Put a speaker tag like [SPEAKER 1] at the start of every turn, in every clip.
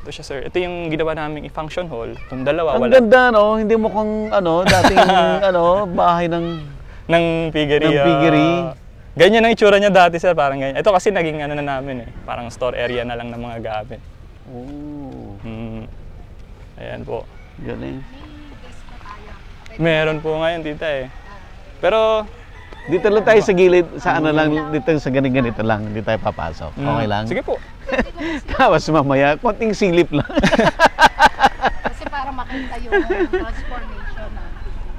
[SPEAKER 1] Ito siya, sir. Ito yung ginawa naming function hall. Kung dalawa,
[SPEAKER 2] Ang
[SPEAKER 1] wala.
[SPEAKER 2] ganda, no? Hindi mo kung dating bahay ng
[SPEAKER 1] Piggery.
[SPEAKER 2] Ng piggery.
[SPEAKER 1] Ganyan ang itsura niya dati, sir. Parang ganyan. Ito kasi naging ano na namin eh. Parang store area na lang ng mga gamit.
[SPEAKER 2] Oh.
[SPEAKER 1] Ayan po.
[SPEAKER 2] Galing.
[SPEAKER 1] Meron po ngayon, tita eh. Pero
[SPEAKER 2] Dito lang tayo sa gilid, sa ano lang, dito sa ganito lang, hindi tayo papasok. Okay lang?
[SPEAKER 1] Sige po.
[SPEAKER 2] Tapos mamaya, konting silip lang.
[SPEAKER 3] Kasi para makita yung transformation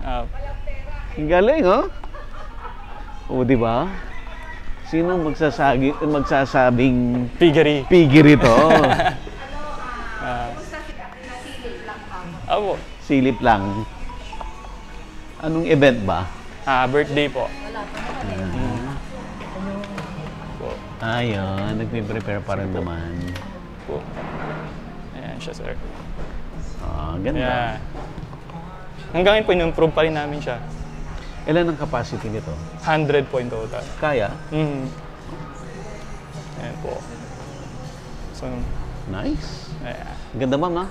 [SPEAKER 3] na.
[SPEAKER 2] Ang galing, oh. O, di ba? Sino magsasabing
[SPEAKER 1] Piggery.
[SPEAKER 2] piggery to?
[SPEAKER 1] Opo.
[SPEAKER 2] Silip lang. Anong event ba?
[SPEAKER 1] Birthday po.
[SPEAKER 2] Ayun, nagpe-prepare pa rin naman.
[SPEAKER 1] Po. Ayan siya, sir.
[SPEAKER 2] Ganda.
[SPEAKER 1] Yeah. Hanggang ngayon po, in-improve pa rin namin siya.
[SPEAKER 2] Ilan ang capacity nito?
[SPEAKER 1] 100 po in total.
[SPEAKER 2] Kaya?
[SPEAKER 1] Ayan po. So,
[SPEAKER 2] Nice.
[SPEAKER 1] ayan.
[SPEAKER 2] Ganda, ma'am, ha?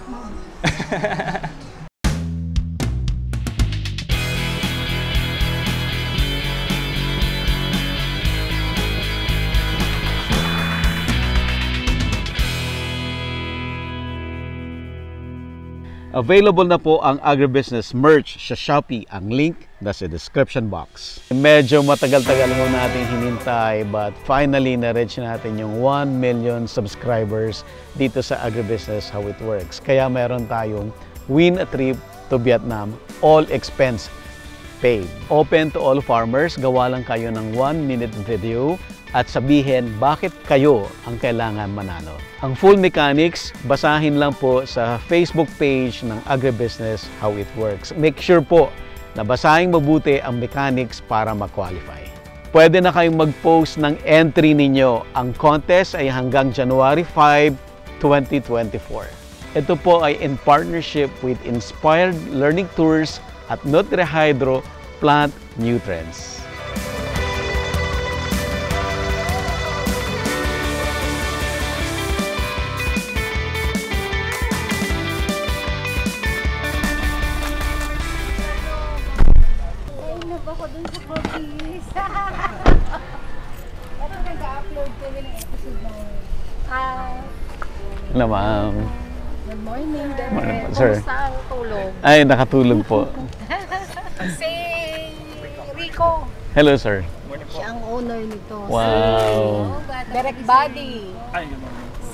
[SPEAKER 2] Available na po ang agribusiness merch sa Shopee. Ang link nasa description box. Medyo matagal-tagal mo natin hinintay but finally na-reach natin yung 1 million subscribers dito sa Agribusiness How It Works. Kaya meron tayong win a trip to Vietnam, all expense paid. Open to all farmers, gawa lang kayo ng 1-minute video at sabihin bakit kayo ang kailangan manalo. Ang full mechanics, basahin lang po sa Facebook page ng Agribusiness How It Works. Make sure po na basahin mabuti ang mechanics para ma-qualify. Pwede na kayong mag-post ng entry ninyo. Ang contest ay hanggang January 5, 2024. Ito po ay in partnership with Inspired Learning Tours at NutriHydro Plant Nutrients.
[SPEAKER 3] Ako dun sa Cookies. Bakit nag-upload kami ng episode ng...
[SPEAKER 2] Hello, ma'am.
[SPEAKER 3] Good morning, Dad.
[SPEAKER 2] Morning po, sir.
[SPEAKER 3] Kumusta ang tulog?
[SPEAKER 2] Ay, nakatulog po.
[SPEAKER 3] Si Rico.
[SPEAKER 2] Hello, sir.
[SPEAKER 3] Siya ang owner nito.
[SPEAKER 2] Wow.
[SPEAKER 3] Si Derek Buddy.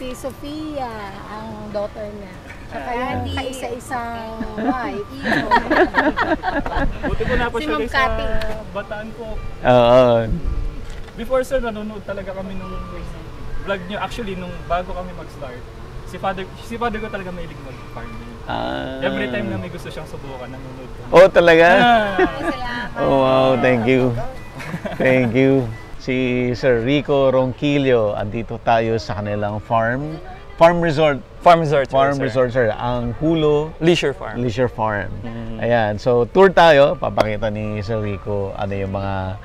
[SPEAKER 3] Si Sofia, ang daughter niya. Saka yung kaisa-isang wife.
[SPEAKER 1] Buti ko na po
[SPEAKER 3] Si
[SPEAKER 1] siya
[SPEAKER 3] Ma'am
[SPEAKER 1] guys
[SPEAKER 3] Cathy.
[SPEAKER 1] sa Bataan po.
[SPEAKER 2] Oo.
[SPEAKER 1] Before, sir, nanonood talaga kami nung vlog niyo. Actually, nung bago kami mag-start, si father ko talaga mahilig mag-farming. Every time na may gusto siyang subukan, nanonood ko.
[SPEAKER 2] Oh, talaga?
[SPEAKER 3] Salamat.
[SPEAKER 2] Oh, wow. Thank you. Thank you. Si Sir Rico Ronquillo, andito tayo sa kanilang farm resort.
[SPEAKER 1] Farm resort,
[SPEAKER 2] Farm
[SPEAKER 1] sir.
[SPEAKER 2] resort, sir. Ang Hulo
[SPEAKER 1] Leisure farm.
[SPEAKER 2] Leisure Farm. Ayan. So, tour tayo. Papakita ni Sir Rico ano yung mga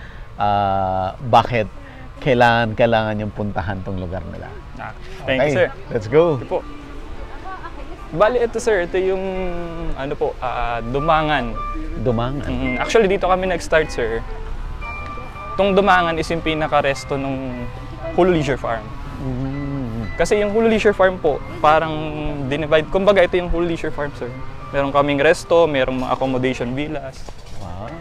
[SPEAKER 2] bakit kailangan yung puntahan tong lugar nila.
[SPEAKER 1] Thank you, sir.
[SPEAKER 2] Let's go.
[SPEAKER 1] Ito po. Bali, ito, sir. Ito yung, Dumangan.
[SPEAKER 2] Dumangan.
[SPEAKER 1] Actually, dito kami nag-start, sir. Itong Dumangan is yung pinaka-resto ng Hulo Leisure Farm. Kasi yung Hulo Leisure Farm po, parang dinivide. Kumbaga, ito yung Hulo Leisure Farm, sir. Meron kaming resto, merong mga accommodation villas.
[SPEAKER 2] Wow.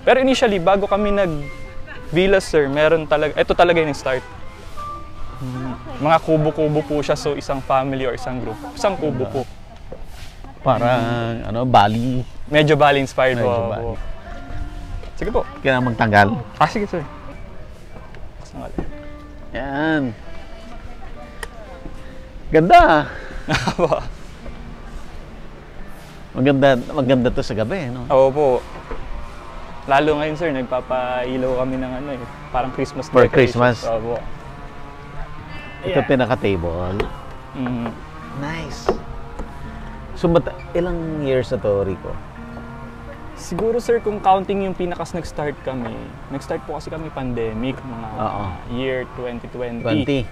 [SPEAKER 1] Pero initially, bago kami nag-villas, sir, ito talaga yung start. Mga kubo-kubo po siya, so isang family or isang group. Isang kubo po.
[SPEAKER 2] Parang, Bali.
[SPEAKER 1] Medyo Bali-inspired po.
[SPEAKER 2] Medyo Bali.
[SPEAKER 1] Sige po.
[SPEAKER 2] Kailangan magtanggal.
[SPEAKER 1] Sige, sir.
[SPEAKER 2] Yan. Ganda. Maganda to sa gabi, no?
[SPEAKER 1] Oo po. Lalo ngayon, sir, nagpapailaw kami ng parang Christmas
[SPEAKER 2] For
[SPEAKER 1] decorations.
[SPEAKER 2] Christmas.
[SPEAKER 1] Oo po.
[SPEAKER 2] Ito pinaka-table. Nice. So, ilang years na to, Rico?
[SPEAKER 1] Siguro, sir, kung counting yung nag-start kami, nag-start po kasi kami pandemic, mga year 2020.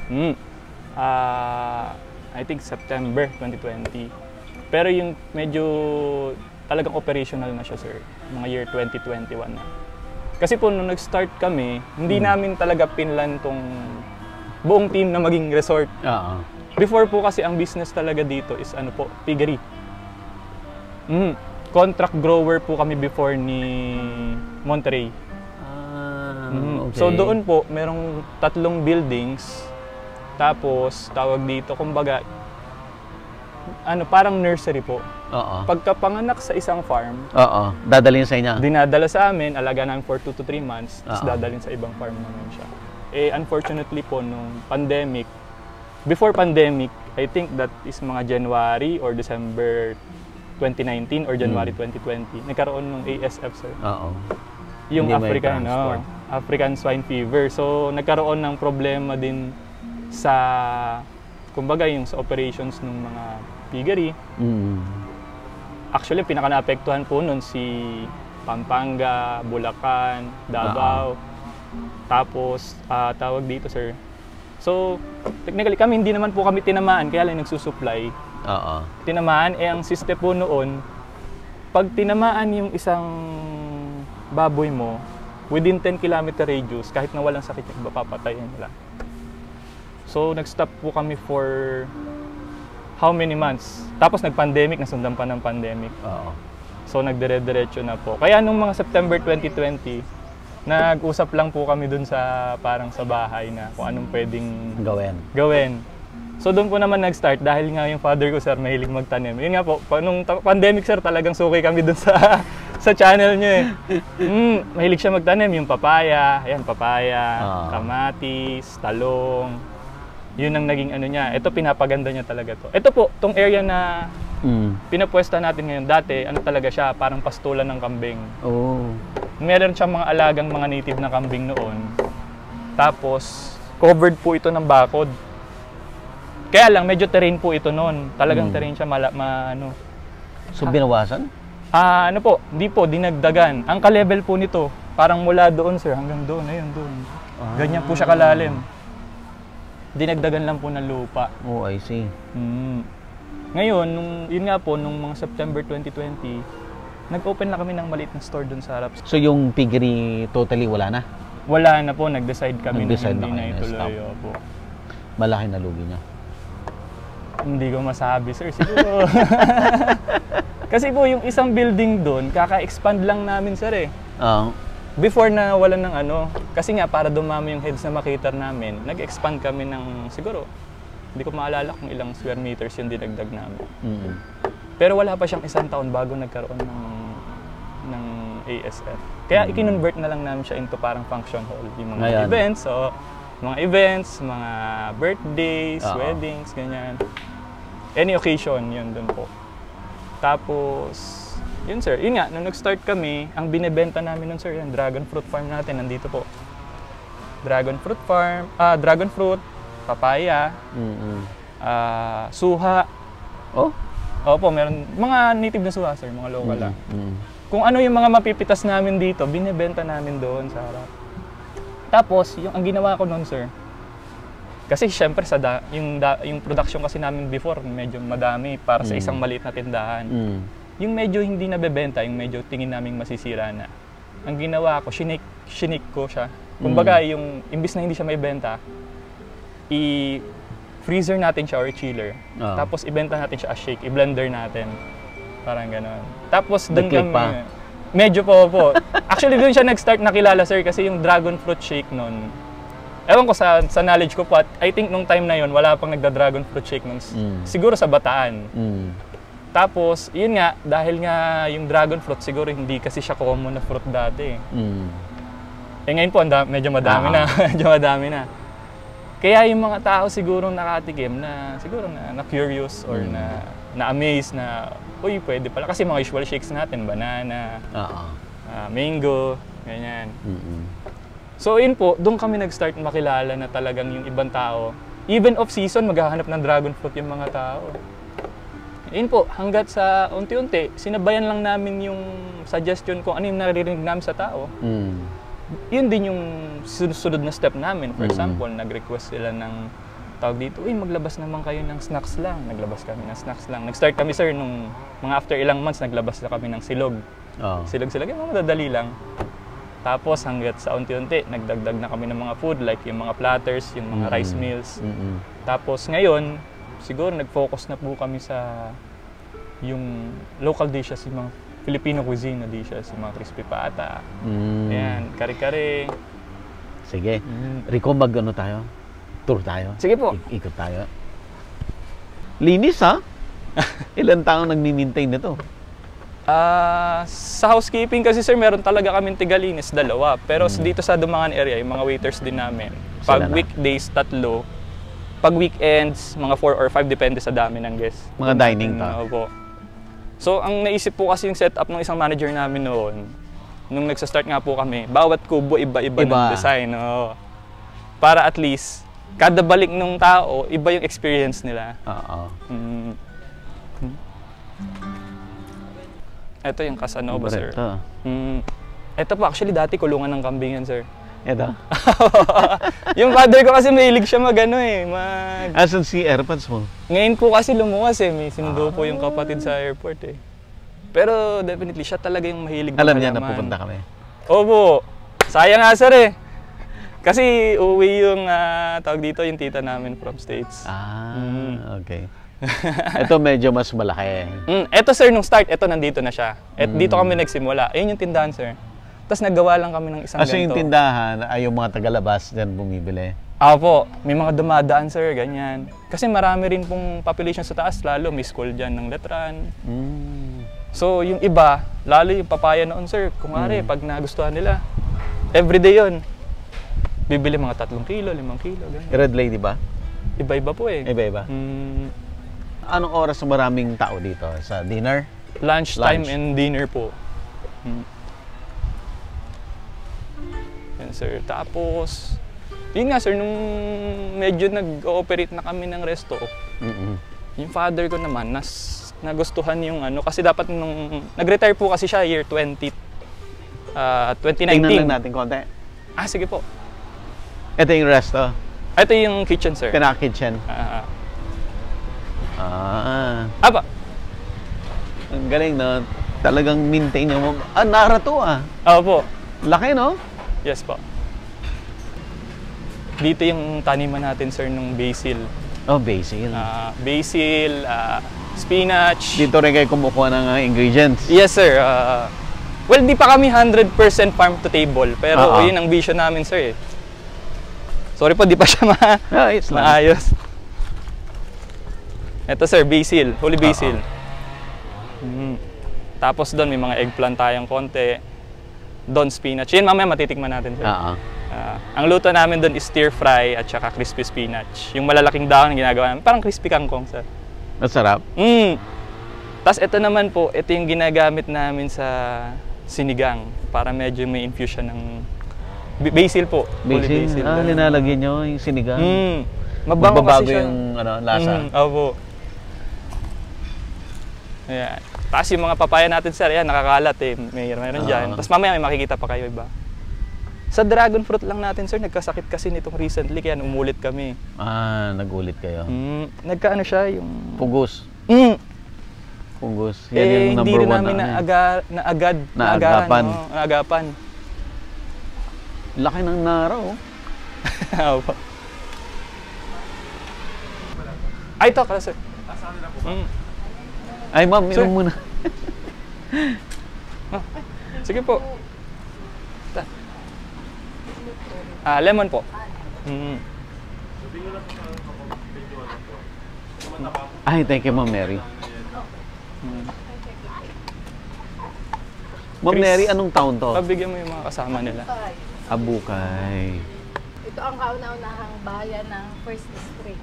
[SPEAKER 1] I think September 2020. Pero yung medyo talagang operational na siya, sir, mga year 2021 na. Kasi po nung nag-start kami, hindi namin talaga pinlan tong buong team na maging resort. Before po kasi ang business talaga dito is ano po, piggery. Contract grower po kami before ni Monterey.
[SPEAKER 2] Okay.
[SPEAKER 1] So doon po, merong 3 buildings. Tapos tawag dito, kumbaga, ano, parang nursery po. Pagkapanganak sa isang farm,
[SPEAKER 2] dadalhin sa inyo.
[SPEAKER 1] dinadala sa amin, alaga namin for 2 to 3 months, tapos dadalhin sa ibang farm naman siya. Eh, unfortunately po, nung pandemic, before pandemic, I think that is mga January or December 2019 or January 2020, nagkaroon ng ASF, sir. Yung
[SPEAKER 2] Hindi may
[SPEAKER 1] African,
[SPEAKER 2] transport.
[SPEAKER 1] African swine fever. So, nagkaroon ng problema din sa, kumbaga, yung sa operations ng mga piggery. Actually, pinaka-naapektuhan po nun si Pampanga, Bulacan, Davao. Tapos, tawag dito, sir. So, technically, kami hindi naman po kami tinamaan, kaya lang nagsusupply. Tinamaan, ang system po noon, pag tinamaan yung isang baboy mo, within 10 km radius, kahit na walang sakit, papatayin nila. So, nag-stop po kami for how many months? Tapos nag-pandemic, nasundan pa ng pandemic. So, nagdire-diretso na po. Kaya nung mga September 2020, nag-usap lang po kami dun sa parang sa bahay na kung anong pwedeng gawin. So, doon po naman nag-start dahil nga yung father ko, sir, mahilig magtanim. Yun nga po, nung pandemic, sir, talagang suki kami dun sa channel niya mahilig siya magtanim, yung papaya, kamatis, talong. Yun ang naging ano niya. Ito, pinapaganda niya talaga to. Ito po, tong area na pinapwesta natin ngayon, dati, ano talaga siya, parang pastulan ng kambing. Meron siyang mga alagang mga native na kambing noon. Tapos, covered po ito ng bakod. Kaya lang, medyo terrain po ito noon. Talagang terrain siya, ano.
[SPEAKER 2] So, binawasan?
[SPEAKER 1] Ano po, hindi po, dinagdagan. Ang ka-level po nito, parang mula doon, sir, hanggang doon, ayun, doon. Ganyan po siya kalalim. Dinagdagan lang po ng lupa.
[SPEAKER 2] I see.
[SPEAKER 1] Ngayon, yun nga po, nung mga September 2020, nag-open na kami ng maliit na store doon sa harap.
[SPEAKER 2] So, yung piggery totally wala na?
[SPEAKER 1] Wala na po, nag-decide kami na
[SPEAKER 2] Nag-decide
[SPEAKER 1] hindi
[SPEAKER 2] na
[SPEAKER 1] na
[SPEAKER 2] kayo na
[SPEAKER 1] ituloy.
[SPEAKER 2] stop.
[SPEAKER 1] Opo.
[SPEAKER 2] Malaki na lugi niya?
[SPEAKER 1] Hindi ko masabi, sir, siguro. Kasi po, yung isang building doon, kaka-expand lang namin, sir, eh. Before na wala ng ano, kasi nga para dumami yung heads na makita namin, nag-expand kami ng siguro, hindi ko maalala kung ilang square meters yung dinagdag namin. Pero wala pa siyang 1 taon bago nagkaroon ng ASF. Kaya i-convert na lang namin siya into parang function hall. Yung mga events, mga birthdays, weddings, ganyan. Any occasion, yun dun po. Tapos, yun sir, yun nga, nung nag-start kami, ang binebenta namin nun sir, yung dragon fruit farm natin, nandito po. Dragon fruit farm, dragon fruit, papaya, suha. Opo, meron, mga native na suha sir, mga local lang. Kung ano yung mga mapipitas namin dito, binebenta namin doon sa harap. Tapos, ang ginawa ko noon sir, kasi syempre yung production kasi namin before medyo madami para sa isang maliit na tindahan. Yung medyo hindi nabebenta, yung medyo tingin naming masisira na. Ang ginawa ko, shinik ko siya. Kumbaga, yung imbis na hindi siya may benta, i-freezer natin siya or chiller. Tapos ibenta natin siya as shake, i-blender natin. Parang gano'n. Tapos doon kami, medyo po. Actually doon siya nag-start nakilala sir kasi yung dragon fruit shake noon. Ewan ko sa knowledge ko po, at I think nung time na yon wala pang nagda-dragon fruit shake nun. Siguro sa Bataan. Tapos, yun nga, dahil nga yung dragon fruit, siguro hindi kasi siya common na fruit dati. Eh ngayon po, medyo madami na. Medyo madami na. Kaya yung mga tao siguro nakatikim na, siguro na curious or na-amaze na, uy, pwede pala. Kasi mga usual shakes natin, banana, mango, ganyan. So yun po, doon kami nag-start makilala na talagang yung ibang tao, even off-season, maghahanap ng dragon fruit yung mga tao. Yun po, hanggat sa unti-unti, sinabayan lang namin yung suggestion kung ano yung naririnig namin sa tao. Yun din yung sunod na step namin. For example, nag-request sila ng tawag dito, uy, maglabas naman kayo ng snacks lang. Naglabas kami ng snacks lang. Nag-start kami, sir, nung mga after ilang months, naglabas na kami ng silog.
[SPEAKER 2] Oh.
[SPEAKER 1] Silog-silog, yung mga madadali lang. Tapos hanggat sa unti-unti, nagdagdag na kami ng mga food, like yung mga platters, yung mga rice meals. Tapos ngayon, siguro nag-focus na po kami sa yung local dishes, yung mga Filipino cuisine na dishes, yung mga crispy pata. Ayan, kare-kare.
[SPEAKER 2] Sige. Rico, mag-ano tayo? Tour tayo?
[SPEAKER 1] Sige po.
[SPEAKER 2] Ikot tayo. Linis, ha? Ilan taong nagmi-maintain nito?
[SPEAKER 1] Sa housekeeping kasi, sir, meron talaga kaming tigalinis, 2. Pero dito sa Dumangan area, yung mga waiters din namin. Pag weekdays, 3. Pag weekends, mga 4 or 5, depende sa dami ng guests.
[SPEAKER 2] Mga dining to?
[SPEAKER 1] Opo. So, ang naisip po kasi yung setup ng isang manager namin noon, nung nagsa-start nga po kami, bawat kubo iba-iba ng design. Oh. Para at least, kada balik ng tao, iba yung experience nila.
[SPEAKER 2] Oo.
[SPEAKER 1] Ito yung Casanova, sir.
[SPEAKER 2] Ito.
[SPEAKER 1] Ito po, actually, dati kulungan ng kambingan, sir.
[SPEAKER 2] Ito?
[SPEAKER 1] Yung father ko kasi mahilig siya
[SPEAKER 2] Asan si AirPods mo?
[SPEAKER 1] Ngayon po kasi lumuwas may sinundo po yung kapatid sa airport Pero definitely, siya talaga yung mahilig
[SPEAKER 2] Alam niya na pupunta kami?
[SPEAKER 1] Opo. Sayang nga, sir Kasi uwi yung, tawag dito, yung tita namin from States.
[SPEAKER 2] Okay. Ito medyo mas malaki.
[SPEAKER 1] Ito, sir, nung start, ito nandito na siya. Dito kami nagsimula. Ayun yung tindahan, sir. Tapos naggawa lang kami ng isang ganito.
[SPEAKER 2] Yung tindahan ay yung mga tagalabas dyan bumibili?
[SPEAKER 1] Opo. May mga dumadaan, sir, ganyan. Kasi marami rin pong population sa taas, lalo may school dyan ng Letran. So, yung iba, lalo yung papaya noon, sir, kung pag nagustuhan nila, everyday yun. Bibili mga 3 kilo, 5 kilo, ganyan.
[SPEAKER 2] Red Lady ba?
[SPEAKER 1] Iba-iba po
[SPEAKER 2] Iba-iba? Anong oras maraming tao dito? Sa dinner?
[SPEAKER 1] Lunchtime and dinner po. Yan, sir. Tapos, yun nga, sir, nung medyo nag-ooperate na kami ng resto, yung father ko naman, nagustuhan yung kasi dapat nung, nag-retire po kasi siya year 2019.
[SPEAKER 2] Tingnan lang natin konti.
[SPEAKER 1] Sige po.
[SPEAKER 2] Ito yung resto?
[SPEAKER 1] Ito yung kitchen, sir.
[SPEAKER 2] Pinaka-kitchen?
[SPEAKER 1] Apa.
[SPEAKER 2] Ang galing, no? Talagang maintain niya mo. Nara to,
[SPEAKER 1] Opo.
[SPEAKER 2] Laki, no?
[SPEAKER 1] Yes po. Dito yung taniman natin, sir, nung basil.
[SPEAKER 2] Basil.
[SPEAKER 1] Basil, spinach.
[SPEAKER 2] Dito rin kayo kumukuha ng ingredients?
[SPEAKER 1] Yes, sir. Well, di pa kami 100% farm to table. Pero yun ang vision namin, sir. Sorry po, di pa siya maayos. Ito, sir, basil. Holy basil. Tapos doon, may mga eggplant tayong konti. Doon, spinach. Yan, mamaya matitikman natin, sir. Ang luto namin doon is stir fry at saka crispy spinach. Yung malalaking dahon na ginagawa namin, parang crispy kangkong, sir.
[SPEAKER 2] Masarap?
[SPEAKER 1] Tapos ito naman po, ito yung ginagamit namin sa sinigang. Para medyo may infusion ng basil po.
[SPEAKER 2] Basil? Linalagyan nyo yung sinigang?
[SPEAKER 1] Mabango kasi siya.
[SPEAKER 2] Yung lasa?
[SPEAKER 1] Opo. Ayan. Tapos yung mga papaya natin, sir, yan, nakakalat Mayroon dyan. Tapos mamaya may makikita pa kayo iba. Sa dragon fruit lang natin, sir, nagkasakit kasi nitong recently, kaya umulit kami.
[SPEAKER 2] Nagulit kayo.
[SPEAKER 1] Nagkaano siya, yung...
[SPEAKER 2] Pugos. Pugos. Yan yung number 1
[SPEAKER 1] hindi rin namin naagapan.
[SPEAKER 2] Laki ng nara,
[SPEAKER 1] Opo. Ay, ito, kala, sir.
[SPEAKER 2] Ay, ma'am, inom muna.
[SPEAKER 1] Sige po. Lemon po.
[SPEAKER 2] Ay, thank you, Ma'am Mary. Ma'am Mary, anong taon to?
[SPEAKER 1] Pabigyan mo yung mga kasama nila.
[SPEAKER 2] Abukay.
[SPEAKER 3] Ito ang kauna-unahang bayan ng First District.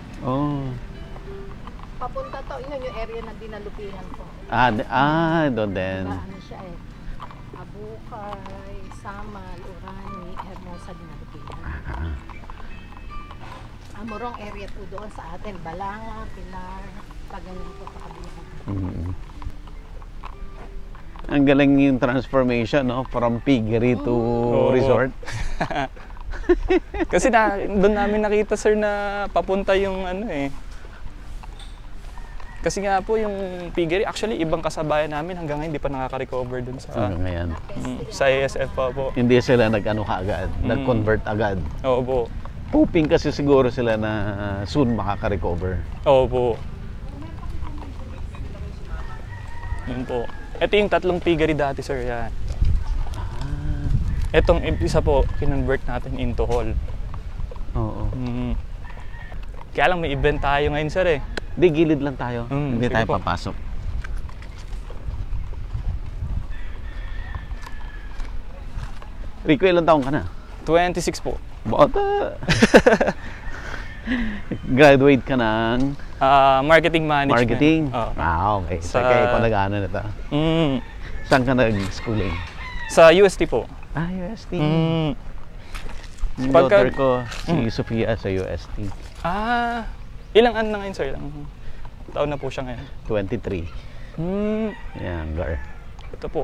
[SPEAKER 3] Papunta to, yun yung area na dinalupihan ko.
[SPEAKER 2] Doon din.
[SPEAKER 3] Ano siya Abukay, Samal, Urani, Hermosa, dinalupihan. Amorong area po doon sa atin. Balanga, Pilar, paganyan po sa kabila.
[SPEAKER 2] Ang galing yung transformation, no? From piggery to resort.
[SPEAKER 1] Kasi doon namin nakita sir na papunta yung ano eh. Kasi nga po yung piggery, actually ibang kasabayan namin hanggang ngayon hindi pa nakaka-recover dun sa
[SPEAKER 2] Ngayon.
[SPEAKER 1] sa ASF pa po.
[SPEAKER 2] Hindi sila nag-ano kaagad, nag-convert agad.
[SPEAKER 1] Oo po.
[SPEAKER 2] Hoping kasi siguro sila na soon makaka-recover.
[SPEAKER 1] Oo po. Yun po. Ito yung 3 piggery dati sir, yan. Etong isa po, kinonvert natin into hall.
[SPEAKER 2] Oo.
[SPEAKER 1] Kaya lang may event tayo ngayon sir eh.
[SPEAKER 2] Di, gilid lang tayo. Hindi
[SPEAKER 1] sige
[SPEAKER 2] tayo
[SPEAKER 1] po.
[SPEAKER 2] papasok. Rico, ilang taong ka na?
[SPEAKER 1] 26 po.
[SPEAKER 2] Bata! Graduate ka ng
[SPEAKER 1] Marketing management.
[SPEAKER 2] marketing?
[SPEAKER 1] Oo.
[SPEAKER 2] Okay.
[SPEAKER 1] Sa-
[SPEAKER 2] Kaya ikaw nag-ano nito. Saan ka nag-schooling?
[SPEAKER 1] Sa UST po.
[SPEAKER 2] UST. Yung
[SPEAKER 1] Pagka-
[SPEAKER 2] daughter ko, si Sofia sa UST.
[SPEAKER 1] Ilang ano na ngayon sir? Ilang taon na po siya ngayon?
[SPEAKER 2] 23. Younger.
[SPEAKER 1] Ito po.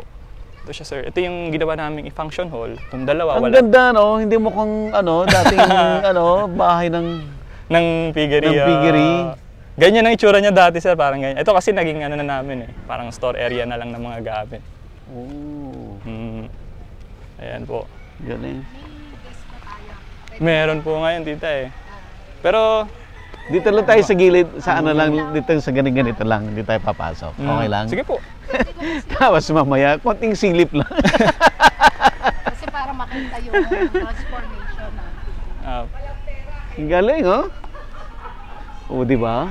[SPEAKER 1] Ito siya sir. Ito yung ginawa naming i-function hall. Itong dalawa,
[SPEAKER 2] Ang
[SPEAKER 1] wala.
[SPEAKER 2] ganda, no? Hindi mo kung dating bahay ng
[SPEAKER 1] Ng piggery.
[SPEAKER 2] Ng piggery.
[SPEAKER 1] Ganyan ang itsura niya dati sir. Parang ganyan. Ito kasi naging ano na namin eh. Parang store area na lang ng mga gamit. Ayan po.
[SPEAKER 2] Galing.
[SPEAKER 1] Meron po ngayon tita eh. Pero
[SPEAKER 2] Dito lang tayo sa gilid, sa ano lang, dito sa ganito lang, hindi tayo papasok. Okay lang?
[SPEAKER 1] Sige po.
[SPEAKER 2] Tapos mamaya, konting silip lang.
[SPEAKER 3] Kasi para makita yung transformation na.
[SPEAKER 2] Ang galing, oh. O, di ba?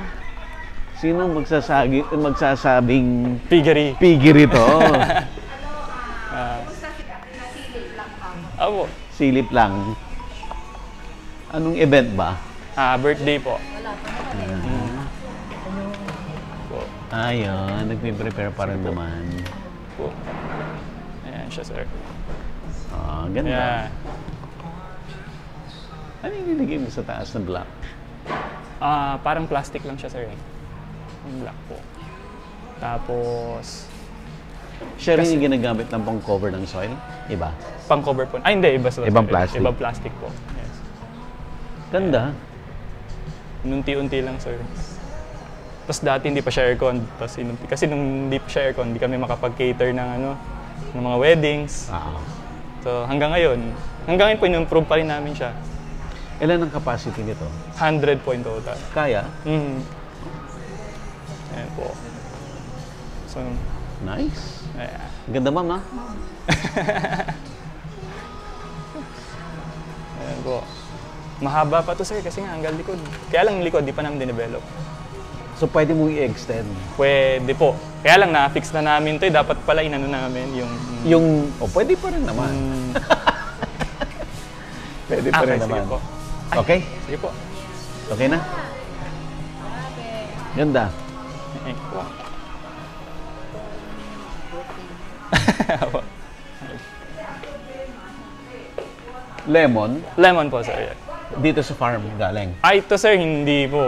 [SPEAKER 2] Sino magsasabing
[SPEAKER 1] Piggery.
[SPEAKER 2] piggery to?
[SPEAKER 1] Opo.
[SPEAKER 2] Silip lang. Anong event ba?
[SPEAKER 1] Birthday po.
[SPEAKER 2] Ayun, nagpe-prepare pa rin naman.
[SPEAKER 1] Po. Ayan siya sir.
[SPEAKER 2] Ganda.
[SPEAKER 1] Yeah.
[SPEAKER 2] Ano yung nilagay mo sa taas ng block?
[SPEAKER 1] Parang plastic lang siya sir eh. Black po. Tapos
[SPEAKER 2] Siya rin yung ginagamit ng pang-cover ng soil? Iba?
[SPEAKER 1] pang cover po. Ay hindi, iba sir.
[SPEAKER 2] Ibang plastic.
[SPEAKER 1] Ibang plastic po. Yes.
[SPEAKER 2] Ganda.
[SPEAKER 1] Unti-unti lang sir. Tapos dati hindi pa siya aircon. Tapos kasi nung hindi pa siya aircon, hindi kami makapag-cater ng ng mga weddings. So hanggang ngayon po in-improve pa rin namin siya.
[SPEAKER 2] Ilan ang capacity nito?
[SPEAKER 1] 100 po in total.
[SPEAKER 2] Kaya?
[SPEAKER 1] Ayan po. So,
[SPEAKER 2] Nice.
[SPEAKER 1] ayan.
[SPEAKER 2] Ganda, ma'am, ha?
[SPEAKER 1] Ayan po. Mahaba pa to sir kasi nga hanggang likod. Kaya lang yung likod, di pa namin dinevelop.
[SPEAKER 2] So, pwede mong i-extend?
[SPEAKER 1] Pwede po. Kaya lang na-fix na namin to. Dapat pala inano namin yung...
[SPEAKER 2] pwede pa rin naman. Pwede pa rin naman.
[SPEAKER 1] Sige po.
[SPEAKER 2] Okay?
[SPEAKER 1] Sige po.
[SPEAKER 2] Okay na? Ganda.
[SPEAKER 1] Ayan po.
[SPEAKER 2] Lemon,
[SPEAKER 1] Lemon po sir.
[SPEAKER 2] dito sa farm galing.
[SPEAKER 1] Ay, ito sir, hindi po.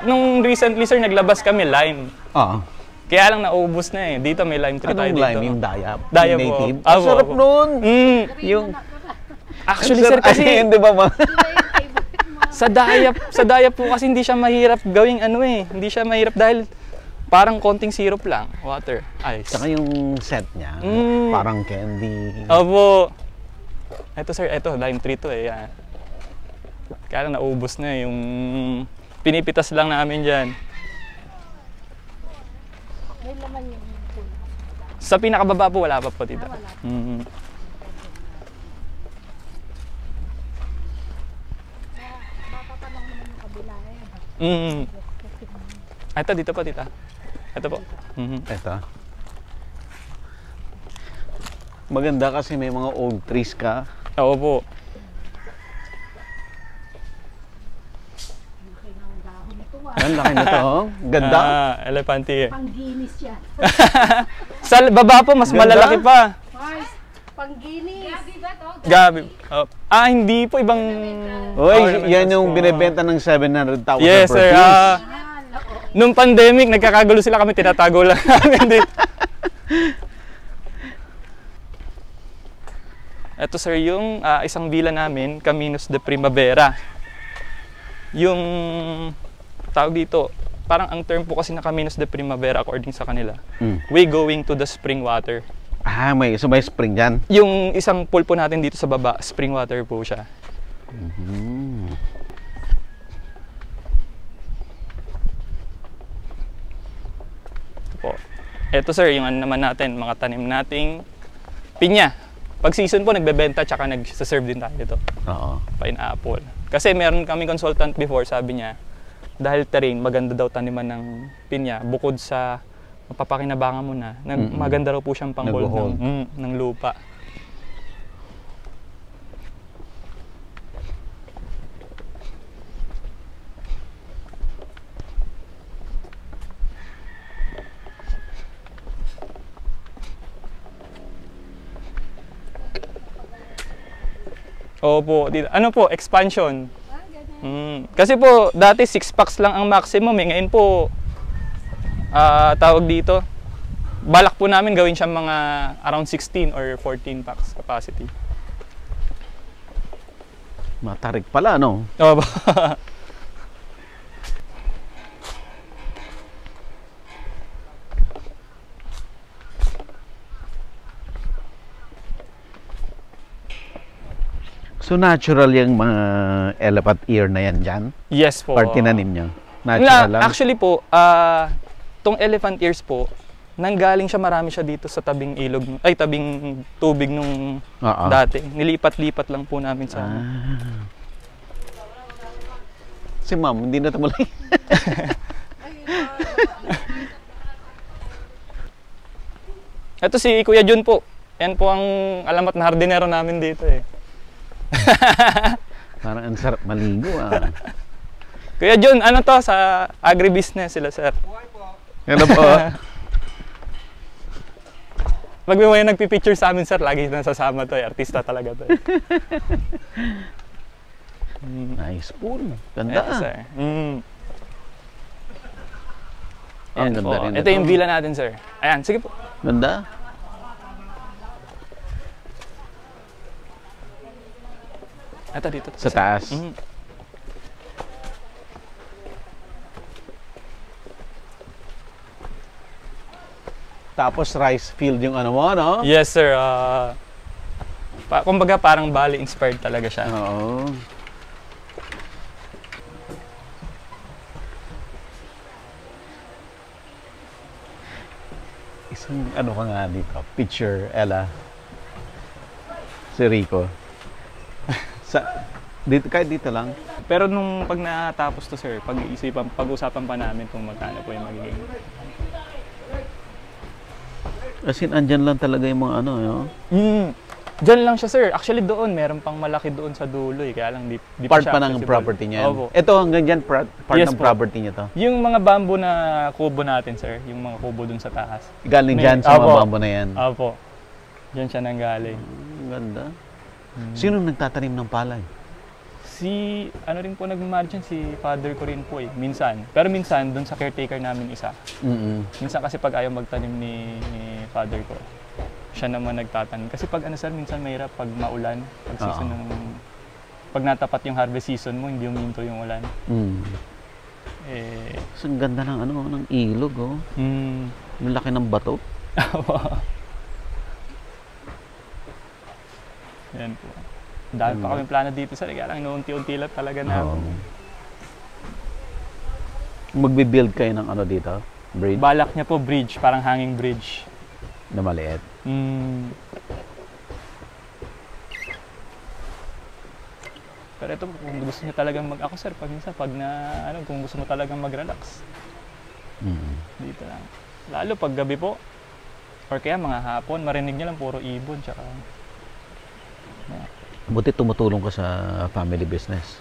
[SPEAKER 1] Nung recently sir, naglabas kami lime. Kaya lang naubos na eh. Dito may lime tree tayo
[SPEAKER 2] Anong
[SPEAKER 1] dito.
[SPEAKER 2] lime? Yung dayap?
[SPEAKER 1] Dayap
[SPEAKER 2] Yung
[SPEAKER 1] po.
[SPEAKER 2] native?
[SPEAKER 1] Ah,
[SPEAKER 2] Ang sarap
[SPEAKER 1] po.
[SPEAKER 2] nun!
[SPEAKER 1] Yung... Actually
[SPEAKER 2] Ang
[SPEAKER 1] sir,
[SPEAKER 2] sarap-
[SPEAKER 1] kasi
[SPEAKER 2] Ay, di ba, ma'am?
[SPEAKER 1] sa dayap po kasi hindi siya mahirap gawing hindi siya mahirap dahil parang konting syrup lang, water, ice.
[SPEAKER 2] Saka yung set niya, parang candy.
[SPEAKER 1] Opo. Ito sir, lime tree to eh. Yan. Kaya lang naubos na yung pinipitas lang namin dyan.
[SPEAKER 3] May laman yung pool.
[SPEAKER 1] Sa pinakababa po, wala pa po dito.
[SPEAKER 3] Wala. Baka pa lang naman yung kabila eh.
[SPEAKER 1] Ito, dito po, tita. Ito po.
[SPEAKER 2] Ito. Maganda kasi may mga old trees ka.
[SPEAKER 1] Oo po.
[SPEAKER 2] Ang laki nito, oh. Ganda.
[SPEAKER 1] Elepante.
[SPEAKER 3] Pangginis yan.
[SPEAKER 1] Sa baba po, mas
[SPEAKER 2] Ganda.
[SPEAKER 1] malalaki pa.
[SPEAKER 3] Mars, pangginis.
[SPEAKER 1] Gabi. Hindi po, ibang...
[SPEAKER 2] Uy, yan yung binibenta ng 700,000
[SPEAKER 1] Yes,
[SPEAKER 2] per
[SPEAKER 1] sir.
[SPEAKER 2] piece.
[SPEAKER 1] Nung pandemic, nagkakagulo sila kami, tinatago lang namin dito. Ito sir, yung isang villa namin, Caminos de Primavera. Yung tawag dito, parang ang term po kasi na Caminos de Primavera according sa kanila, way going to the spring water.
[SPEAKER 2] Ah, may spring dyan.
[SPEAKER 1] Yung isang pool po natin dito sa baba, spring water po siya. Ito po. Ito sir, yung ano naman natin, mga tanim nating pinya. Pag season po, nagbebenta tsaka nagsaserve din tayo ito.
[SPEAKER 2] Oo.
[SPEAKER 1] Pineapple. Kasi meron kaming consultant before, sabi niya, dahil terrain, maganda daw taniman ng pinya. Bukod sa mapapakinabangan mo na, maganda raw po siyang pang-hold ng lupa. Opo, ano po, expansion. Kasi po, dati 6 packs lang ang maximum eh. Ngayon po, tawag dito, balak po namin gawin siyang mga around 16 or 14 packs capacity.
[SPEAKER 2] Matarik pala, no?
[SPEAKER 1] Opo.
[SPEAKER 2] So natural yung mga elephant ear na yan dyan?
[SPEAKER 1] Yes po.
[SPEAKER 2] Or tinanim nyo? Natural lang?
[SPEAKER 1] Actually po, tong elephant ears po, nanggaling siya, marami siya dito sa tabing ilog, ay tabing tubig nung dati. Nilipat-lipat lang po namin sa
[SPEAKER 2] Si ma'am, hindi na tumulay.
[SPEAKER 1] Ito si Kuya Jun po. Yan po ang alamat na hardinero namin dito eh.
[SPEAKER 2] Parang ang sarap maligo ah.
[SPEAKER 1] Kuya Jun, ano to sa agribusiness sila sir?
[SPEAKER 2] Ano po?
[SPEAKER 1] Pag may nagpipicture sa amin sir, lagi nasasama to eh. Artista talaga to eh.
[SPEAKER 2] Nice pool. Ganda.
[SPEAKER 1] Ito sir.
[SPEAKER 2] Ang ganda rin
[SPEAKER 1] ito yung villa natin sir. Ayan, sige po.
[SPEAKER 2] Ganda.
[SPEAKER 1] Ito dito.
[SPEAKER 2] Sa taas. Tapos rice field yung ano mo, no?
[SPEAKER 1] Yes sir. Kumbaga parang Bali inspired talaga siya.
[SPEAKER 2] Oo. Isang ano ka nga dito, picture, Ella. Si Rico. Dito, kahit dito lang.
[SPEAKER 1] Pero nung pag natapos to sir, pag-usapan pa namin kung magkano po yung magiging.
[SPEAKER 2] As in, andyan lang talaga yung mga ano, no?
[SPEAKER 1] Diyan lang siya sir. Actually doon, meron pang malaki doon sa dulo eh. Kaya lang di
[SPEAKER 2] part
[SPEAKER 1] pa
[SPEAKER 2] pa ng
[SPEAKER 1] accessible.
[SPEAKER 2] property niya.
[SPEAKER 1] Opo.
[SPEAKER 2] Ito hanggang dyan, part
[SPEAKER 1] Yes
[SPEAKER 2] ng
[SPEAKER 1] po.
[SPEAKER 2] property niya to.
[SPEAKER 1] Yung mga bamboo na kubo natin sir, yung mga kubo doon sa taas.
[SPEAKER 2] Galing dyan sa mga bambo na yan.
[SPEAKER 1] Opo. Diyan siya nanggaling.
[SPEAKER 2] Ganda. Sino nagtatanim ng palay?
[SPEAKER 1] Si, ano rin po nag-manage yan, si father ko rin po eh, minsan. Pero minsan, doon sa caretaker namin isa. Minsan kasi pag ayaw magtanim ni father ko, siya naman nagtatanim. Kasi pag ano sir, minsan mahirap pag maulan, pag season ng, pag natapat yung harvest season mo, hindi huminto yung ulan.
[SPEAKER 2] So, ang ganda ng ano, ng ilog, oh. Ang laki ng bato.
[SPEAKER 1] Yan po. Dahil pa kami plano dito sir, kaya lang noonti-unti lang talaga na.
[SPEAKER 2] Magbe-build kayo ng ano dito? Bridge?
[SPEAKER 1] Balak niya po bridge, parang hanging bridge.
[SPEAKER 2] Na maliit.
[SPEAKER 1] Pero ito, kung gusto niyo talagang ako sir, pag kung gusto mo talagang mag-relax. Dito lang. Lalo pag gabi po, or kaya mga hapon, marinig niyo lang puro ibon, tsaka
[SPEAKER 2] Buti tumutulong ka sa family business.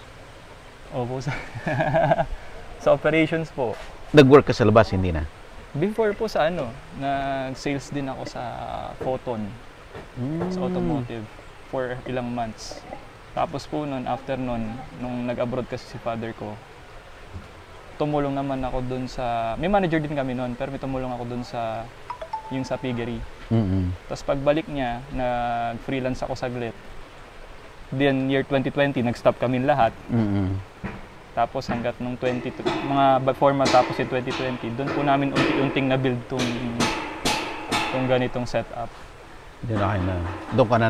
[SPEAKER 1] Opo, sa operations po.
[SPEAKER 2] Nag-work ka sa labas, hindi na?
[SPEAKER 1] Before po sa nag-sales din ako sa Photon, sa automotive, for ilang months. Tapos po after nun, nung nag-abroad kasi si father ko, tumulong naman ako dun sa, may manager din kami nun, pero may tumulong ako dun sa, yung sa piggery. Tapos pagbalik niya, nag-freelance ako saglit. Then year 2020, nag-stop kami lahat. Tapos hanggat nung mga before matapos yung 2020, doon po namin unti-unting na-build tong ganitong setup.
[SPEAKER 2] Doon ka na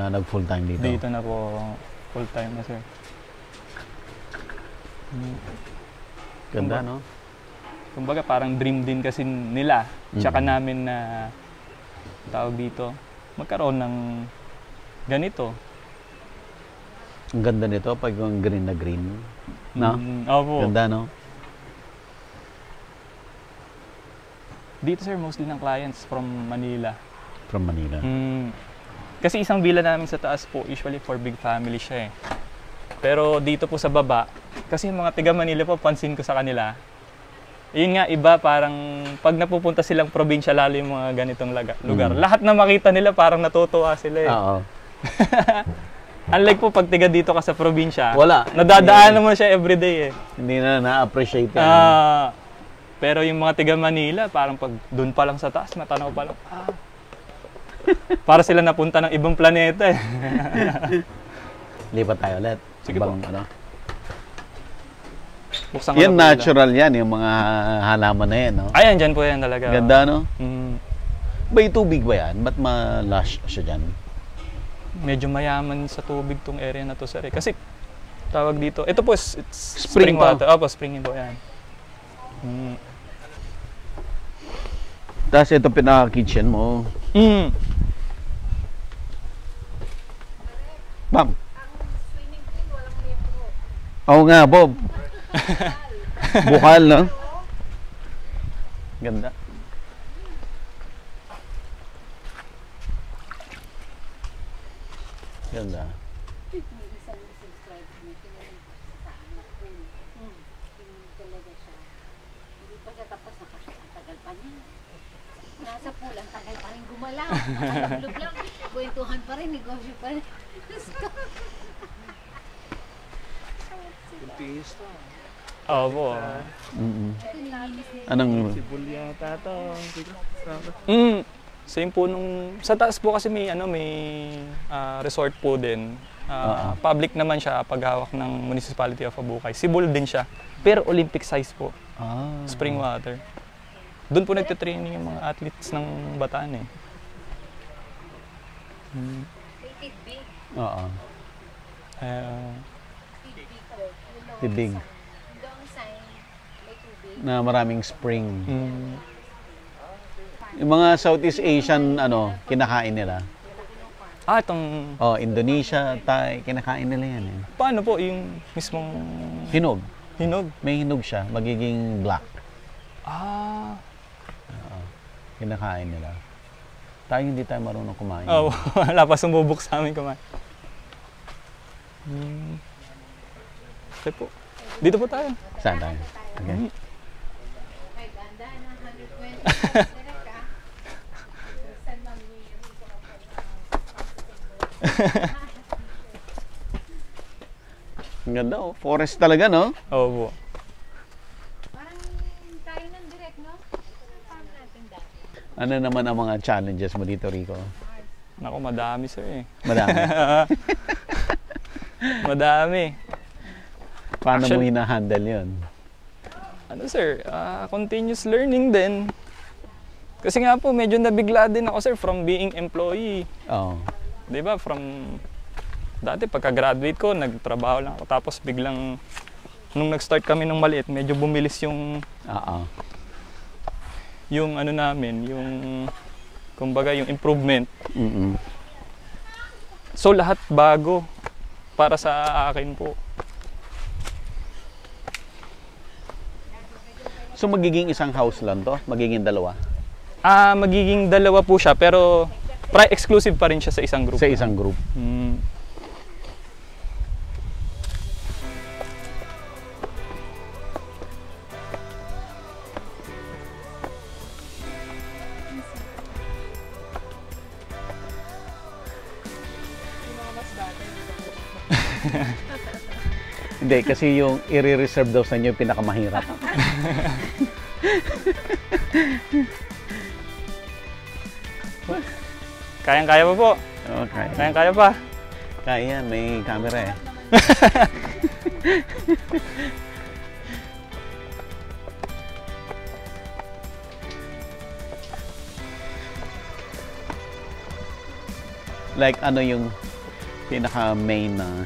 [SPEAKER 2] nag full time dito?
[SPEAKER 1] Dito na po full time na, sir.
[SPEAKER 2] Ganda, no?
[SPEAKER 1] Kumbaga parang dream din kasi nila, tsaka namin na tawag dito, magkaroon ng ganito.
[SPEAKER 2] Ang ganda nito pag yung green na green. No?
[SPEAKER 1] Opo.
[SPEAKER 2] Ganda, no?
[SPEAKER 1] Dito, sir, mostly ng clients from Manila.
[SPEAKER 2] From Manila.
[SPEAKER 1] Kasi isang villa namin sa taas po, usually for big family siya eh. Pero dito po sa baba, kasi yung mga taga Manila po, pansin ko sa kanila, yun nga, iba parang pag napupunta silang probinsya, lalo yung mga ganitong lugar, lahat na makita nila parang natutuwa sila eh.
[SPEAKER 2] Oo.
[SPEAKER 1] Unlike po pag tiga dito ka sa probinsya,
[SPEAKER 2] wala.
[SPEAKER 1] Nadadaanan mo siya everyday eh.
[SPEAKER 2] Hindi na na-appreciate yan.
[SPEAKER 1] Pero yung mga tiga Manila, parang pag doon pa lang sa taas, matanaw pa lang. Para sila napunta ng ibang planeta eh.
[SPEAKER 2] Lipat tayo ulit.
[SPEAKER 1] Sige po. Buksan ko
[SPEAKER 2] Yan
[SPEAKER 1] na po
[SPEAKER 2] natural yan, yung mga halaman na yan, no?
[SPEAKER 1] Ayan, dyan po yan talaga.
[SPEAKER 2] Ganda, no? May tubig ba yan? Ba't ma-lush siya dyan?
[SPEAKER 1] Medyo mayaman sa tubig tong area na to, sir. Kasi tawag dito, ito po, it's
[SPEAKER 2] Spring
[SPEAKER 1] water. Opo, spring po yan.
[SPEAKER 2] Tapos ito pinaka-kitchen mo. Ma'am. Oo nga, Bob. Bukal, no? Ganda. Ganda.
[SPEAKER 3] Nasa pool, ang tagal pa rin gumalaw. Nakatulog lang. Kwentuhan pa rin, negosyo pa rin.
[SPEAKER 1] Opo.
[SPEAKER 2] Anong?
[SPEAKER 1] Same po nung sa taas po kasi may resort po din. Public naman siya paghawak ng Municipality of Abukay. Sibol din siya. Pero Olympic size po. Spring water. Doon po nagte-training yung mga athletes ng Bataan eh.
[SPEAKER 2] Oo. Tibig. Na maraming spring. Yung mga Southeast Asian, kinakain nila.
[SPEAKER 1] Itong...
[SPEAKER 2] Indonesia, Thai, kinakain nila yan eh.
[SPEAKER 1] Paano po yung mismong...
[SPEAKER 2] Hinog.
[SPEAKER 1] Hinog?
[SPEAKER 2] May hinog siya, magiging black. Kinakain nila. Tayo hindi tayo marunong kumain.
[SPEAKER 1] Wala pa sumubok sa amin kumain. Okay po. Dito po tayo.
[SPEAKER 2] Saan tayo? Okay. Ang ganda, oh. Forest talaga, no?
[SPEAKER 1] Oo po.
[SPEAKER 3] Parang tayo ng direct, no? Farm natin dati.
[SPEAKER 2] Ano naman ang mga challenges mo dito, Rico?
[SPEAKER 1] Naku, madami sir eh.
[SPEAKER 2] Madami.
[SPEAKER 1] Madami.
[SPEAKER 2] Paano mo hina-handle yun?
[SPEAKER 1] Ano sir, continuous learning din. Kasi nga po, medyo nabigla din ako sir from being employee.
[SPEAKER 2] Oo.
[SPEAKER 1] Diba, from dati pagka-graduate ko, nagtrabaho lang ako. Tapos biglang, nung nag-start kami ng maliit, medyo bumilis yung yung ano namin, yung kumbaga yung improvement. So lahat bago para sa akin po.
[SPEAKER 2] So magiging isang house lang to? Magiging dalawa?
[SPEAKER 1] Magiging dalawa po siya, pero exclusive pa rin siya sa isang group.
[SPEAKER 2] Sa isang group. Hindi, kasi yung i-reserve daw sa inyo yung pinakamahirap.
[SPEAKER 1] Kayang-kaya pa po.
[SPEAKER 2] Okay.
[SPEAKER 1] Kayang-kaya pa.
[SPEAKER 2] Kaya yan, may camera eh. Like ano yung pinaka-main na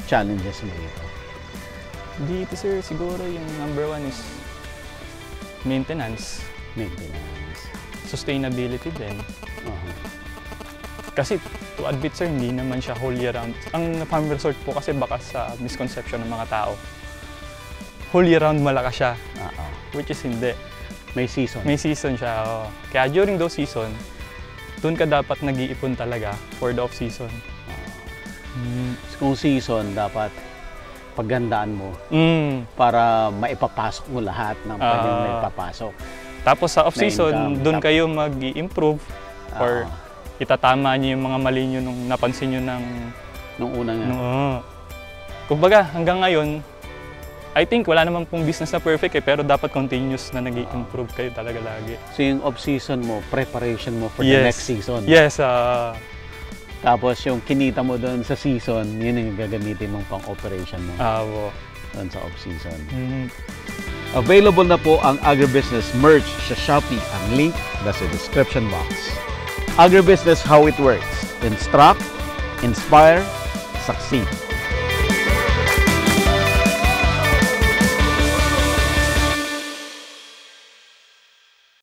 [SPEAKER 2] challenges mo dito?
[SPEAKER 1] Dito sir, siguro yung number one is maintenance.
[SPEAKER 2] Maintenance.
[SPEAKER 1] Sustainability din.
[SPEAKER 2] Uh-huh.
[SPEAKER 1] Kasi to admit sir, hindi naman siya whole year round. Ang farm resort po kasi baka sa misconception ng mga tao, whole year round malakas siya.
[SPEAKER 2] Uh-huh.
[SPEAKER 1] Which is hindi.
[SPEAKER 2] May season.
[SPEAKER 1] May season siya. Oh. Kaya during those season, doon ka dapat nag-iipon talaga for the off-season.
[SPEAKER 2] Kung season, dapat paggandaan mo
[SPEAKER 1] Mm.
[SPEAKER 2] para maipapasok mo lahat ng pwedeng maipapasok.
[SPEAKER 1] Tapos sa off-season,
[SPEAKER 2] income,
[SPEAKER 1] doon kayo mag-i-improve or itatama niyo yung mga mali niyo nung napansin niyo ng...
[SPEAKER 2] Nung una nga.
[SPEAKER 1] Kumbaga, hanggang ngayon, I think wala naman pong business na perfect pero dapat continuous na nag-i-improve kayo talaga lagi.
[SPEAKER 2] So yung off-season mo, preparation mo for the next season.
[SPEAKER 1] Yes.
[SPEAKER 2] Tapos yung kinita mo doon sa season, yun yung gagamitin mong pang-operation mo doon sa off-season. Available na po ang Agribusiness merch sa Shopee. Ang link nasa description box. Agribusiness, how it works. Instruct, inspire, succeed.